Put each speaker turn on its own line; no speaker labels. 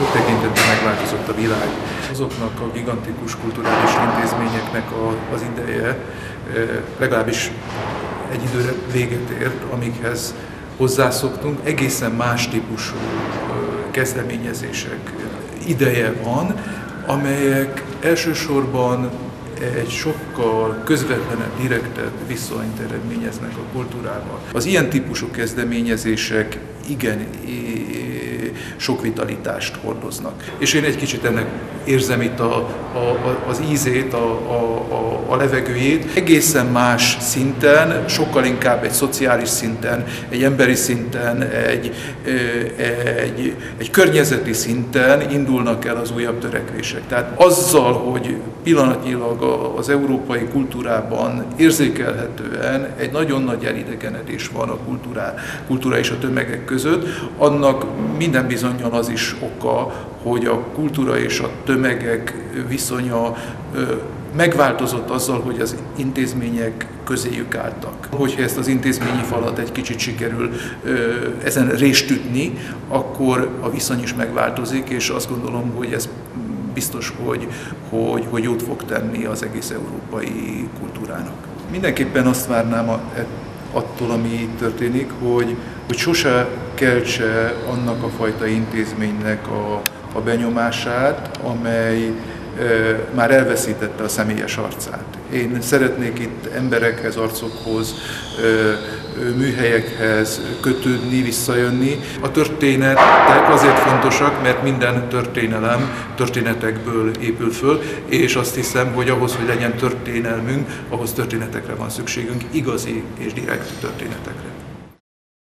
Sok tekintetben megváltozott a világ. Azoknak a gigantikus kulturális intézményeknek az ideje legalábbis egy időre véget ért, amikhez hozzászoktunk. Egészen más típusú kezdeményezések ideje van, amelyek elsősorban egy sokkal közvetlenebb, direktebb viszonyt eredményeznek a kultúrával. Az ilyen típusú kezdeményezések igen sok vitalitást hordoznak. És én egy kicsit ennek érzem itt az ízét, a levegőjét. Egészen más szinten, sokkal inkább egy szociális szinten, egy emberi szinten, egy környezeti szinten indulnak el az újabb törekvések. Tehát azzal, hogy pillanatnyilag az európai kultúrában érzékelhetően egy nagyon nagy elidegenedés van a kultúra és a tömegek között, annak minden bizonnyal az is oka, hogy a kultúra és a tömegek viszonya megváltozott azzal, hogy az intézmények közéjük álltak. Hogyha ezt az intézményi falat egy kicsit sikerül ezen rést ütni, akkor a viszony is megváltozik, és azt gondolom, hogy ez biztos, hogy jót fog tenni az egész európai kultúrának. Mindenképpen azt várnám attól, ami történik, hogy sose keltse annak a fajta intézménynek a benyomását, amely már elveszítette a személyes arcát. Én szeretnék itt emberekhez, arcokhoz, műhelyekhez kötődni, visszajönni. A történetek azért fontosak, mert minden történelem történetekből épül föl, és azt hiszem, hogy ahhoz, hogy legyen történelmünk, ahhoz történetekre van szükségünk, igazi és direkt történetekre.